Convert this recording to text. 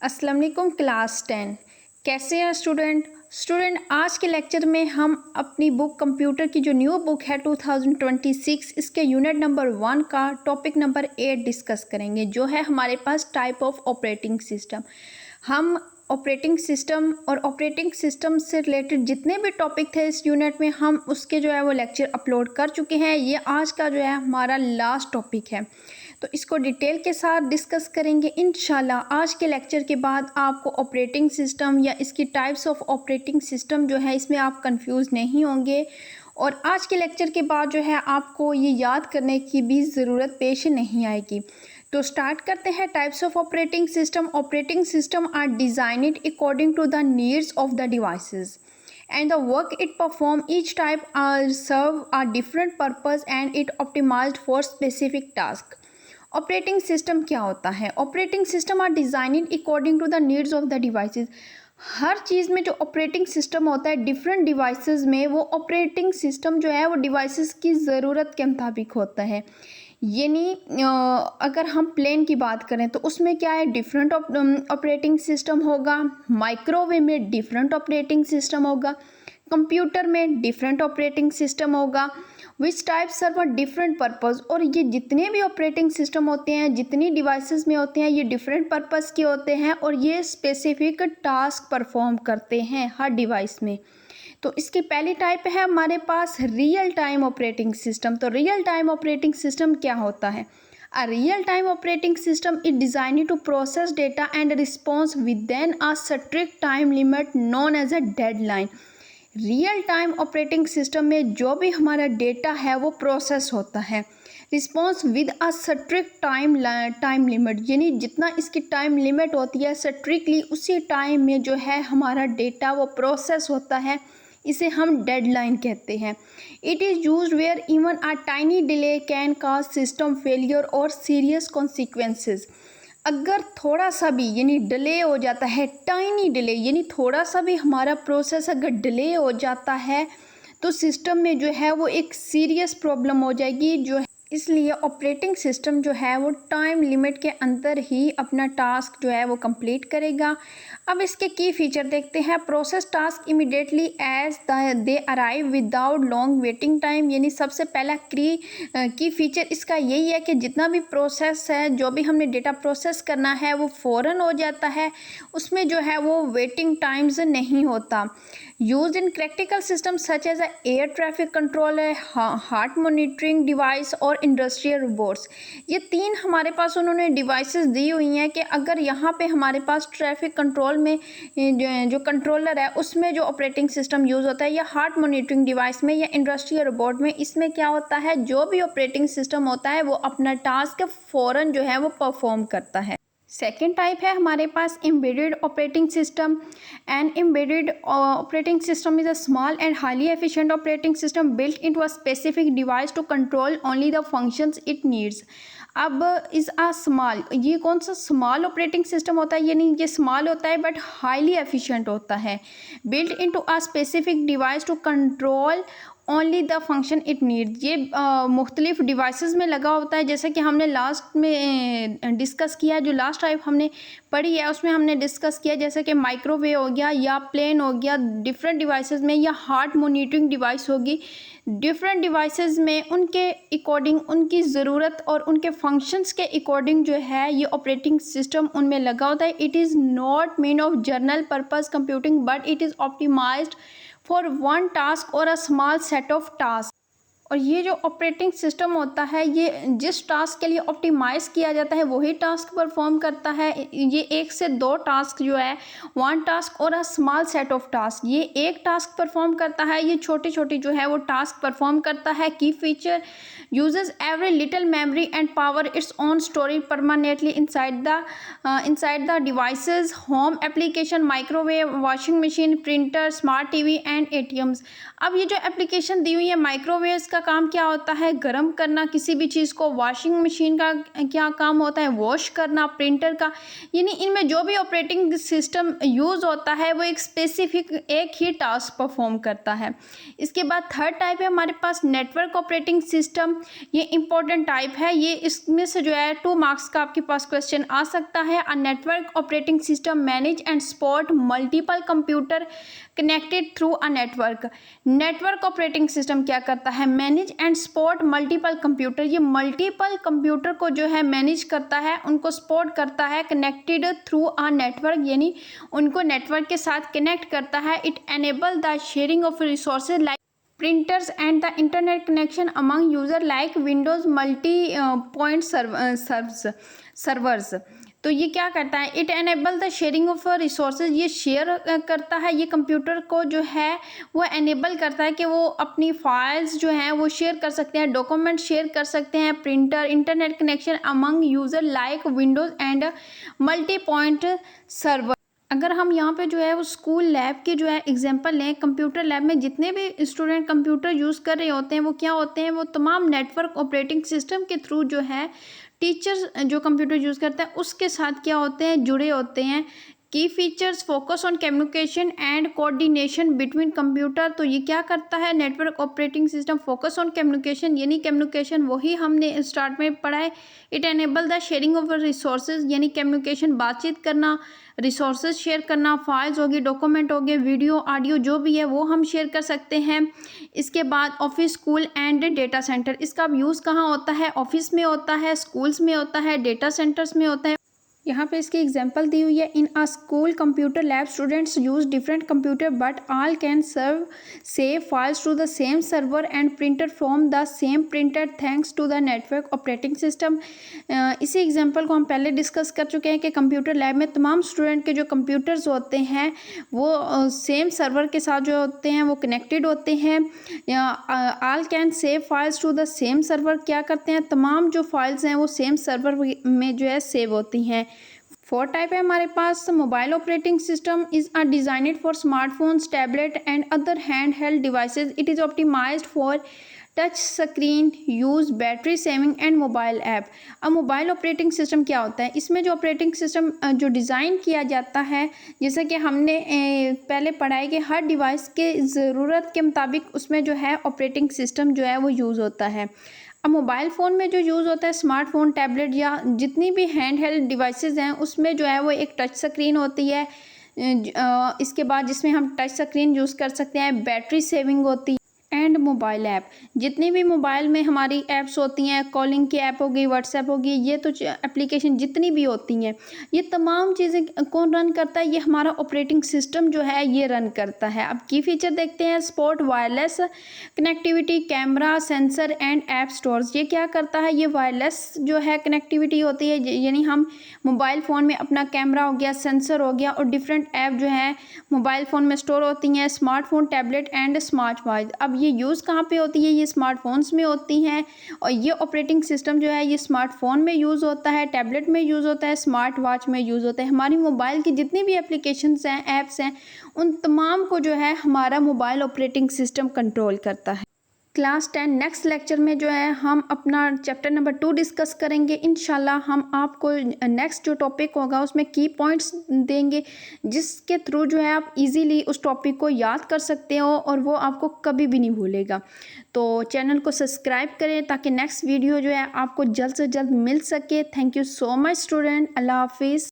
अस्सलाम वालेकुम क्लास 10। कैसे हैं स्टूडेंट आज के लेक्चर में हम अपनी बुक कंप्यूटर की जो न्यू बुक है 2026 इसके यूनिट नंबर 1 का टॉपिक नंबर 8 डिस्कस करेंगे, जो है हमारे पास टाइप ऑफ ऑपरेटिंग सिस्टम। हम ऑपरेटिंग सिस्टम और ऑपरेटिंग सिस्टम से रिलेटेड जितने भी टॉपिक थे इस यूनिट में हम उसके जो है वो लेक्चर अपलोड कर चुके हैं। ये आज का जो है हमारा लास्ट टॉपिक है, तो इसको डिटेल के साथ डिस्कस करेंगे इंशाल्लाह। आज के लेक्चर के बाद आपको ऑपरेटिंग सिस्टम या इसकी टाइप्स ऑफ ऑपरेटिंग सिस्टम जो है इसमें आप कंफ्यूज नहीं होंगे, और आज के लेक्चर के बाद जो है आपको ये याद करने की भी ज़रूरत पेश नहीं आएगी। तो स्टार्ट करते हैं। Types of operating system. Operating system are designed according to the needs of the devices and the work it perform. Each type serve a different purpose and it optimized for specific task. Operating system क्या होता है? Operating system are designed according to the needs of the devices. हर चीज़ में जो operating system होता है different devices में, वो ऑपरेटिंग सिस्टम जो है वो डिवाइसेस की ज़रूरत के मुताबिक होता है। यानी अगर हम प्लेन की बात करें तो उसमें क्या है, डिफरेंट ऑपरेटिंग सिस्टम होगा। माइक्रोवेव में डिफरेंट ऑपरेटिंग सिस्टम होगा। कंप्यूटर में डिफरेंट ऑपरेटिंग सिस्टम होगा। Which type serve different purpose. और ये जितने भी ऑपरेटिंग सिस्टम होते हैं, जितनी डिवाइसेस में होते हैं, ये डिफरेंट पर्पज़ के होते हैं और ये स्पेसिफिक टास्क परफॉर्म करते हैं हर डिवाइस में। तो इसकी पहली टाइप है हमारे पास रियल टाइम ऑपरेटिंग सिस्टम। तो रियल टाइम ऑपरेटिंग सिस्टम क्या होता है? A real time operating system is designed to process data and response within a strict time limit known as a deadline. Real time operating system में जो भी हमारा data है वो प्रोसेस होता है, response with a strict time limit, यानी जितना इसकी टाइम लिमिट होती है स्ट्रिक्टली उसी टाइम में जो है हमारा डेटा वो प्रोसेस होता है। इसे हम डेडलाइन कहते हैं। It is used where even a tiny delay can cause system failure और सीरियस कॉन्सिक्वेंसेस। अगर थोड़ा सा भी यानी डिले हो जाता है, टाइनी डिले यानी थोड़ा सा भी हमारा प्रोसेस अगर डिले हो जाता है तो सिस्टम में जो है वो एक सीरियस प्रॉब्लम हो जाएगी जो है। इसलिए ऑपरेटिंग सिस्टम जो है वो टाइम लिमिट के अंदर ही अपना टास्क जो है वो कंप्लीट करेगा। अब इसके की फीचर देखते हैं। Process task immediately as they arrive without long waiting time, यानी सबसे पहला की फीचर इसका यही है कि जितना भी प्रोसेस है, जो भी हमने डेटा प्रोसेस करना है वो फ़ौरन हो जाता है, उसमें जो है वो वेटिंग टाइम्स नहीं होता। Use in practical system such as air traffic control है, हार्ट मॉनिटरिंग डिवाइस और इंडस्ट्रियल रोबोट्स। ये तीन हमारे पास उन्होंने डिवाइसेस दी हुई हैं कि अगर यहाँ पे हमारे पास ट्रैफिक कंट्रोल में जो कंट्रोलर है उसमें जो ऑपरेटिंग सिस्टम यूज़ होता है, या हार्ट मॉनिटरिंग डिवाइस में या इंडस्ट्रियल रोबोट में, इसमें क्या होता है जो भी ऑपरेटिंग सिस्टम होता है वो अपना टास्क फ़ौरन जो है वो परफॉर्म करता है। सेकेंड टाइप है हमारे पास embedded operating system. An embedded operating system is a small and highly efficient operating system built into a specific device to control only the functions it needs. अब इज़ आ स्मॉल, ये कौन सा small operating system होता है? यानी ये small होता है बट हाईली एफिशिएंट होता है। Built into a specific device to control only the function it need. ये मुख्तलिफ डिवाइसेस में लगा होता है, जैसे कि हमने लास्ट में डिस्कस किया, जो लास्ट टाइप हमने पढ़ी है उसमें हमने डिस्कस किया, जैसे कि माइक्रोवेव हो गया या प्लेन हो गया, डिफरेंट डिवाइसेस में, या हार्ट मॉनिटरिंग डिवाइस होगी। डिफरेंट डिवाइसेस में उनके अकॉर्डिंग, उनकी ज़रूरत और उनके फंक्शंस के अकॉर्डिंग जो है ये ऑपरेटिंग सिस्टम उनमें लगा होता है। It is not mean of general purpose computing but it is optimized for one task और a small set of task. और ये जो ऑपरेटिंग सिस्टम होता है ये जिस टास्क के लिए ऑप्टिमाइज़ किया जाता है वही टास्क परफॉर्म करता है। ये एक से दो टास्क जो है, वन टास्क और a small set of task, ये एक टास्क परफॉर्म करता है, ये छोटी छोटी जो है वो टास्क परफॉर्म करता है। की feature uses every little memory and power its own storage permanently inside the devices, home application, microwave, washing machine, printer, smart TV and ATMs। अब ये जो एप्लीकेशन दी हुई है माइक्रोवेव्स का का काम क्या होता है, गर्म करना किसी भी चीज़ को। वॉशिंग मशीन का क्या काम होता है, वॉश करना। प्रिंटर का, यानी इनमें जो भी ऑपरेटिंग सिस्टम यूज़ होता है वो एक स्पेसिफिक एक ही टास्क परफॉर्म करता है। इसके बाद थर्ड टाइप है हमारे पास नेटवर्क ऑपरेटिंग सिस्टम। ये इंपॉर्टेंट टाइप है, ये इसमें से जो है 2 मार्क्स का आपके पास क्वेश्चन आ सकता है। A network operating system manage and support multiple computer connected through a network. Network operating system क्या करता है, manage and support multiple computer. ये मल्टीपल कंप्यूटर को जो है मैनेज करता है, उनको सपोर्ट करता है, कनेक्टेड थ्रू अ नेटवर्क, यानी उनको नेटवर्क के साथ कनेक्ट करता है। It enable the sharing of resources like printers and the internet connection among user like Windows multi point servers। तो ये क्या करता है, it enable the sharing of resources. ये शेयर करता है, ये कंप्यूटर को जो है वो एनेबल करता है कि वो अपनी फाइल्स जो हैं वो शेयर कर सकते हैं, डॉक्यूमेंट शेयर कर सकते हैं। Printer, internet connection among user like Windows and multi point server. अगर हम यहाँ पे जो है वो स्कूल लैब के जो है एग्जांपल लें, कंप्यूटर लैब में जितने भी स्टूडेंट कंप्यूटर यूज़ कर रहे होते हैं वो क्या होते हैं, वो तमाम नेटवर्क ऑपरेटिंग सिस्टम के थ्रू जो है टीचर्स जो कंप्यूटर यूज़ करता है उसके साथ क्या होते हैं, जुड़े होते हैं। की features focus on communication and coordination between computer. तो ये क्या करता है, network operating system focus on communication, यानी कम्युनिकेशन वही हमने स्टार्ट में पढ़ा है। It enable the sharing of resources, यानी कम्युनिकेशन बातचीत करना, रिसोर्सेज शेयर करना, फाइल्स होगी, डॉक्यूमेंट हो गए, वीडियो ऑडियो जो भी है वो हम शेयर कर सकते हैं। इसके बाद office, school and data centre. इसका अब यूज़ कहाँ होता है, ऑफिस में होता है, स्कूल्स में होता है, डेटा सेंटर्स में होता है। यहाँ पे इसकी एग्जांपल दी हुई है। In a school computer lab students use different computer but all can serve save files to the same server and printer from the same printer thanks to the network operating system. इसी example को हम पहले discuss कर चुके हैं कि computer lab में तमाम स्टूडेंट के जो कंप्यूटर्स होते हैं वो सेम सर्वर के साथ जो होते हैं वो कनेक्टेड होते हैं। All can save files to the same server, क्या करते हैं, तमाम जो फाइल्स हैं वो सेम सर्वर में जो है सेव होती हैं। फोर्थ टाइप है हमारे पास mobile operating system is a designed for smartphones, tablet and other hand held devices. It is optimized for touch screen use, battery saving and mobile app. अब mobile operating system क्या होता है, इसमें जो operating system जो design किया जाता है, जैसे कि हमने पहले पढ़ा है कि हर डिवाइस के ज़रूरत के मुताबिक उसमें जो है ऑपरेटिंग सिस्टम जो है वो यूज़ होता है। अब मोबाइल फ़ोन में जो यूज़ होता है, स्मार्टफोन, टैबलेट या जितनी भी हैंड हेल्ड डिवाइसेस हैं उसमें जो है वो एक टच स्क्रीन होती है। इसके बाद जिसमें हम टच स्क्रीन यूज़ कर सकते हैं, बैटरी सेविंग होती है एंड मोबाइल ऐप। जितनी भी मोबाइल में हमारी ऐप्स होती हैं, कॉलिंग की ऐप होगी, व्हाट्सएप होगी, ये तो एप्लीकेशन जितनी भी होती हैं ये तमाम चीज़ें कौन रन करता है, ये हमारा ऑपरेटिंग सिस्टम जो है ये रन करता है। अब की फीचर देखते हैं, support wireless connectivity, camera, sensor and app stores. ये क्या करता है, ये वायरलेस जो है कनेक्टिविटी होती है, यानी हम मोबाइल फ़ोन में अपना कैमरा हो गया, सेंसर हो गया और डिफरेंट ऐप जो है मोबाइल फ़ोन में स्टोर होती हैं, smartphone, tablet and smart watch. अब ये यूज़ कहाँ पे होती है, ये स्मार्टफोन्स में होती हैं और ये ऑपरेटिंग सिस्टम जो है ये स्मार्टफोन में यूज़ होता है, टैबलेट में यूज़ होता है, स्मार्ट वॉच में यूज़ होता है। हमारी मोबाइल की जितनी भी एप्लीकेशंस हैं, ऐप्स हैं, उन तमाम को जो है हमारा मोबाइल ऑपरेटिंग सिस्टम कंट्रोल करता है। क्लास 10 नेक्स्ट लेक्चर में जो है हम अपना चैप्टर नंबर 2 डिस्कस करेंगे। इंशाल्लाह हम आपको नेक्स्ट जो टॉपिक होगा उसमें की पॉइंट्स देंगे जिसके थ्रू जो है आप इजीली उस टॉपिक को याद कर सकते हो और वो आपको कभी भी नहीं भूलेगा। तो चैनल को सब्सक्राइब करें ताकि नेक्स्ट वीडियो जो है आपको जल्द से जल्द मिल सके। Thank you so much student. अल्लाह हाफिज़।